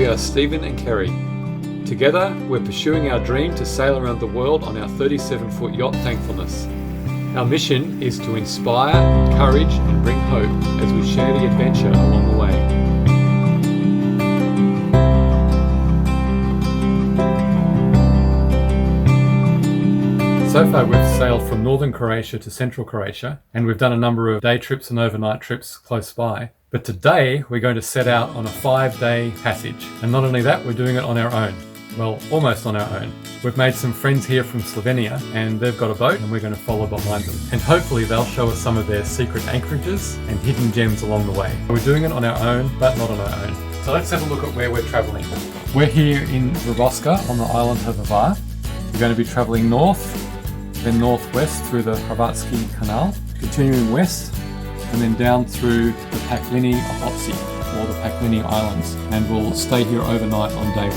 we are Stephen and Kerry. Together, we're pursuing our dream to sail around the world on our 37-foot yacht Thankfulness. Our mission is to inspire, encourage and bring hope as we share the adventure along the way. So far we've sailed from northern Croatia to central Croatia, and we've done a number of day trips and overnight trips close by. But today we're going to set out on a 5-day passage. And not only that, we're doing it on our own. Well, almost on our own. We've made some friends here from Slovenia, and they've got a boat and we're going to follow behind them. And hopefully they'll show us some of their secret anchorages and hidden gems along the way. We're doing it on our own, but not on our own. So let's have a look at where we're travelling. We're here in Vrboska on the island of Hvar. We're going to be travelling north, then northwest through the Hrvatski Canal, continuing west, and then down through the Pakleni Islands, or the Pakleni Islands, and we'll stay here overnight on day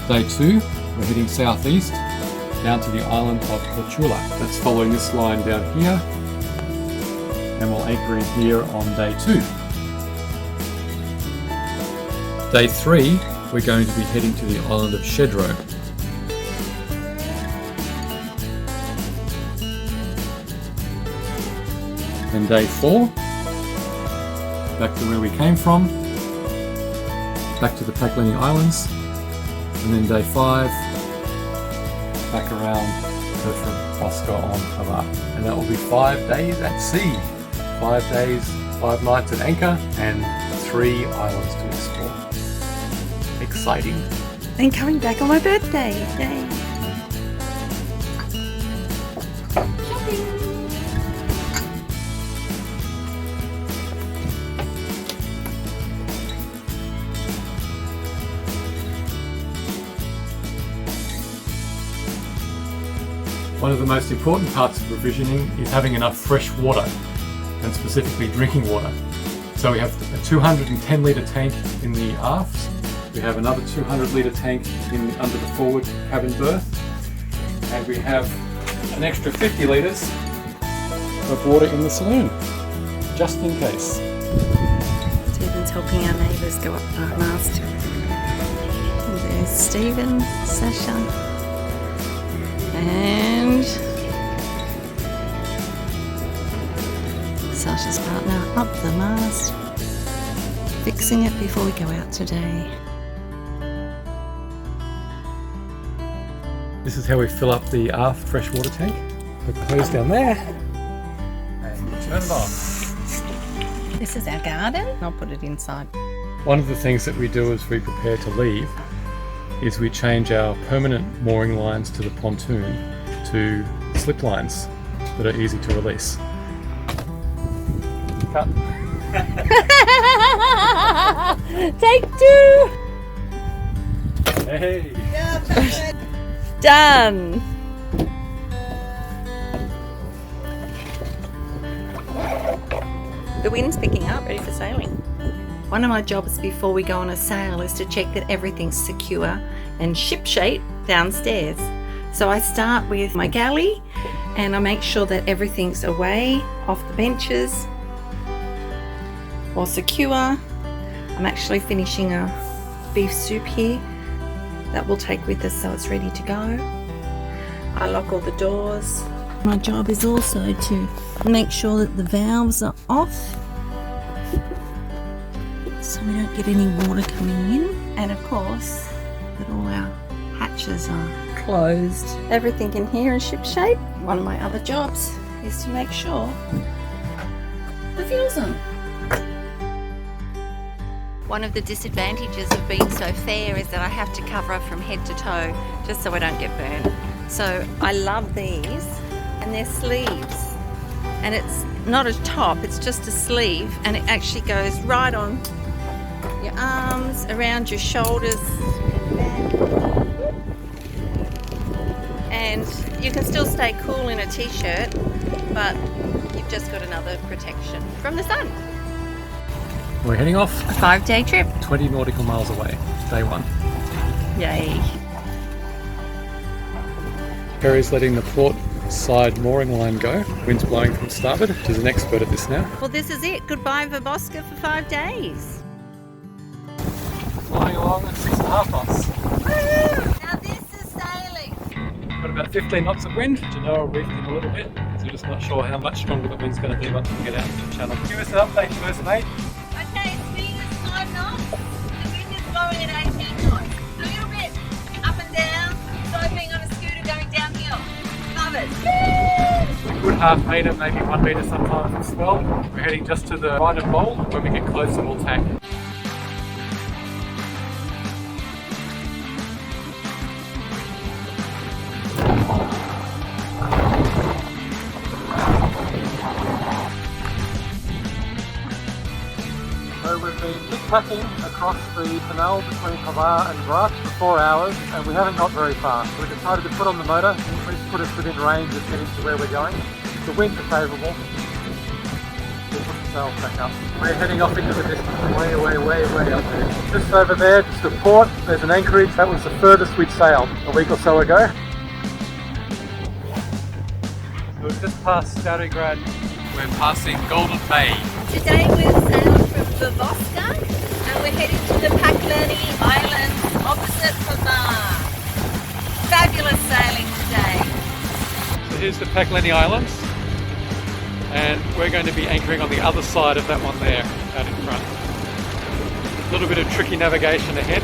1. Day 2, we're heading southeast down to the island of Korčula. That's following this line down here, and we'll anchor in here on day 2. Day 3, we're going to be heading to the island of Šćedro. And day 4, back to where we came from, back to the Pakleni Islands, and then day 5, back around to Vrboska on Hvar. And that will be 5 days at sea. 5 days, 5 nights at anchor, and 3 islands to explore. Exciting. And coming back on my birthday. Yay. One of the most important parts of provisioning is having enough fresh water, and specifically drinking water. So we have a 210 litre tank in the aft, we have another 200 litre tank under the forward cabin berth, and we have an extra 50 litres of water in the saloon, just in case. Stephen's helping our neighbours go up the mast. And there's Stephen, Sasha, and Sasha's partner up the mast, fixing it before we go out today. This is how we fill up the aft freshwater tank. Put the hose down there and turn it on. This is our garden. I'll put it inside. One of the things that we do as we prepare to leave is we change our permanent mooring lines to the pontoon to slip lines that are easy to release. Cut. Take 2! Hey! Done! The wind's picking up, ready for sailing. One of my jobs before we go on a sail is to check that everything's secure and shipshape downstairs. So I start with my galley and I make sure that everything's away off the benches or secure. I'm actually finishing a beef soup here that we'll take with us so it's ready to go. I lock all the doors. My job is also to make sure that the valves are off so we don't get any water coming in, and of course that all our hatches are closed. Everything in here is shipshape. One of my other jobs is to make sure the fuel's on. One of the disadvantages of being so fair is that I have to cover up from head to toe just so I don't get burned. So I love these, and they're sleeves, and it's not a top, it's just a sleeve, and it actually goes right on your arms, around your shoulders, back. And you can still stay cool in a t-shirt, but you've just got another protection from the sun. We're heading off. A 5-day trip. 20 nautical miles away, day 1. Yay. Kerry's letting the port side mooring line go. Wind's blowing from starboard. She's an expert at this now. Well, this is it. Goodbye Vrboska for 5 days. Flying along at 6.5 knots. Woo! Now this is sailing. Got about 15 knots of wind. Genoa reefed in a little bit, so we're just not sure how much stronger the wind's going to be once we get out to the channel. Give us an update first, mate. Okay, speed is 5 knots. The wind is blowing at 18 knots. A little bit up and down. It's like being on a scooter going downhill. Love it. A good half metre, maybe 1 metre sometimes of swell. We're heading just to the right of bowl. When we get closer, we'll tack. So we've been pick-packing across the canal between Pakleni and Šćedro for 4 hours and we haven't got very far. We decided to put on the motor and at least put us within range of getting to where we're going. The winds are favourable. We'll put the sails back up. We're heading off into the distance, way up there. Just over there, just a port, there's an anchorage. That was the furthest we'd sailed a week or so ago. So we've just passed Starigrad. We're passing Golden Bay. Today we've sailed from Vavoska and we're heading to the Pakleni Islands opposite Pakleni. Fabulous sailing today. So here's the Pakleni Islands and we're going to be anchoring on the other side of that one there, out in front. A little bit of tricky navigation ahead.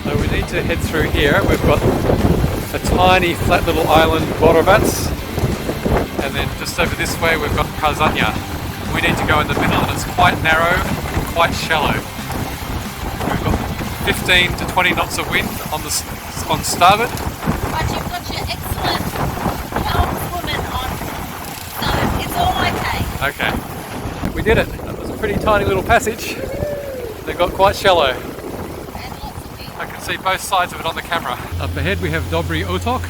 So we need to head through here. We've got a tiny flat little island, Borobats, and then just over this way we've got Croatia. We need to go in the middle and it's quite narrow and quite shallow. We've got 15 to 20 knots of wind on starboard. But you've got your excellent helmswoman on, so it's all okay. Okay, we did it. That was a pretty tiny little passage. They got quite shallow. And lots of wind. I can see both sides of it on the camera. Up ahead we have Dobry Otok.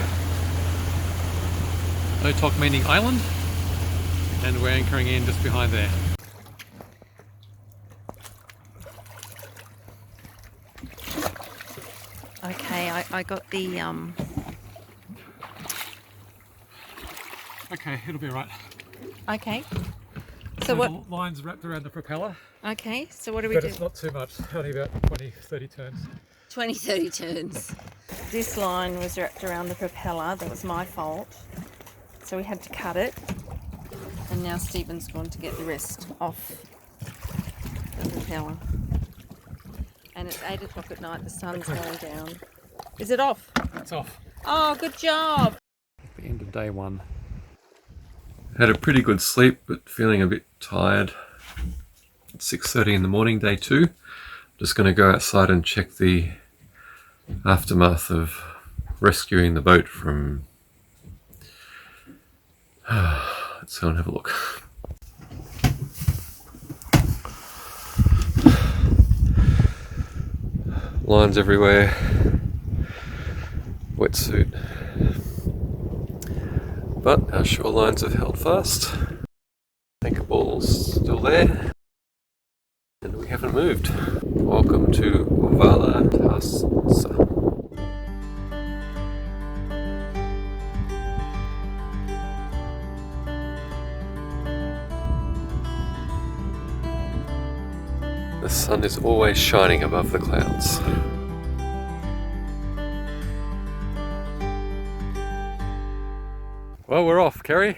Otok meaning island. And we're anchoring in just behind there. Okay, I got the Okay, it'll be right. Okay. So what? The line's wrapped around the propeller. Okay, so what do we But do? it's not too much, only about 20-30 turns. 20-30 turns. This line was wrapped around the propeller. That was my fault. So we had to cut it. And now Stephen's going to get the rest off the propeller. And it's 8 o'clock at night. The sun's going down. Is it off? It's off. Oh, good job. At the end of day one. Had a pretty good sleep, but feeling a bit tired. It's 6:30 in the morning, day 2. Just going to go outside and check the aftermath of rescuing the boat from... Let's go and have a look. Lines everywhere. Wetsuit. But our shorelines have held fast. Anchor ball's still there. And we haven't moved. Welcome to Vala Tasa. The sun is always shining above the clouds. Well, we're off, Kerry.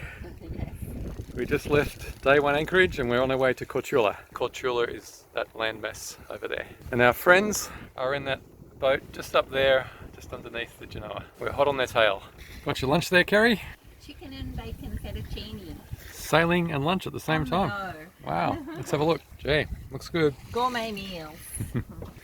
We just left day 1 anchorage and we're on our way to Korčula. Korčula is that landmass over there. And our friends are in that boat just up there, just underneath the Genoa. We're hot on their tail. Got your lunch there, Kerry? Chicken and bacon fettuccine. Sailing and lunch at the same time. No. Wow, let's have a look. Gee, looks good. Gourmet meal.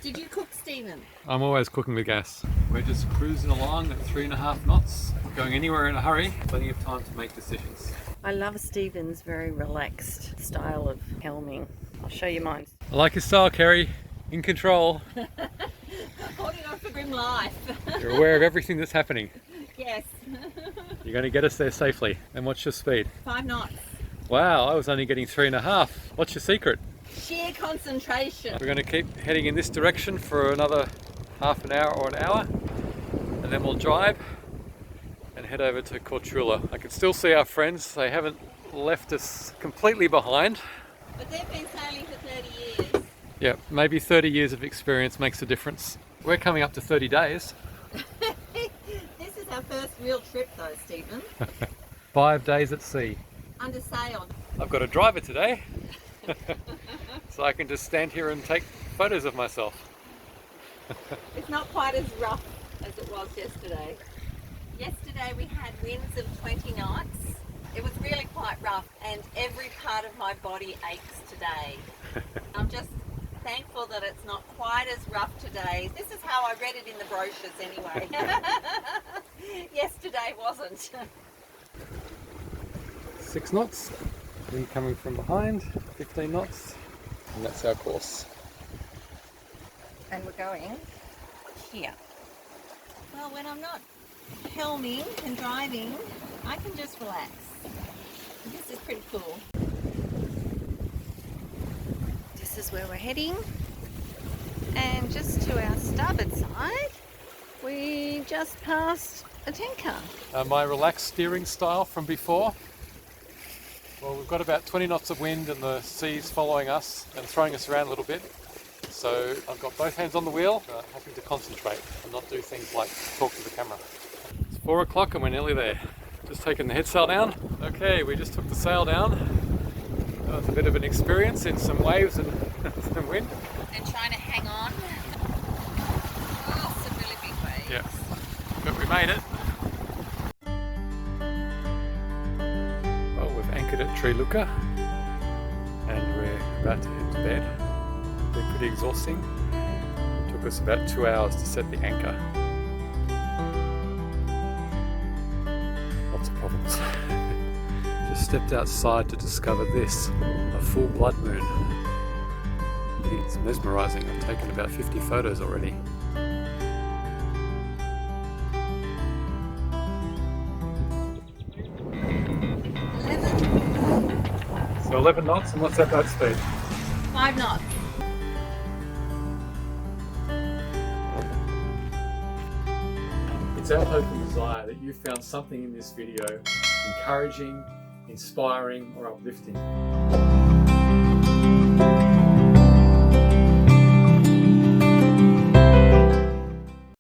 Did you cook, Stephen? I'm always cooking with gas. We're just cruising along at 3.5 knots. Going anywhere in a hurry, plenty of time to make decisions. I love Stephen's very relaxed style of helming. I'll show you mine. I like your style, Kerry. In control. Holding on for grim life. You're aware of everything that's happening. Yes. You're going to get us there safely. And what's your speed? 5 knots. Wow, I was only getting 3.5. What's your secret? Sheer concentration. We're going to keep heading in this direction for another half an hour or an hour. And then we'll drive and head over to Korčula. I can still see our friends. They haven't left us completely behind. But they've been sailing for 30 years. Yeah, maybe 30 years of experience makes a difference. We're coming up to 30 days. This is our first real trip though, Stephen. 5 days at sea. Under sail. I've got a driver today, so I can just stand here and take photos of myself. It's not quite as rough as it was yesterday. Yesterday we had winds of 20 knots. It was really quite rough and every part of my body aches today. I'm just thankful that it's not quite as rough today. This is how I read it in the brochures anyway. Yesterday wasn't. 6 knots, wind coming from behind, 15 knots, and that's our course. And we're going here. Well, when I'm not helming and driving, I can just relax. This is pretty cool. This is where we're heading. And just to our starboard side, we just passed a tanker. My relaxed steering style from before. Well, we've got about 20 knots of wind and the sea's following us and throwing us around a little bit. So I've got both hands on the wheel, having to concentrate and not do things like talk to the camera. It's 4 o'clock and we're nearly there. Just taking the head sail down. Okay, we just took the sail down. That was a bit of an experience in some waves and some wind. And trying to hang on. Oh, some really big waves. Yeah, but we made it. Well, we've anchored at Triluka and we're about to head to bed. They're pretty exhausting. It took us about 2 hours to set the anchor. Lots of problems. Just stepped outside to discover this, a full blood moon. It's mesmerising. I've taken about 50 photos already. So 11 knots, and what's that boat speed? 5 knots. It's our hope and desire that you found something in this video encouraging, inspiring, or uplifting.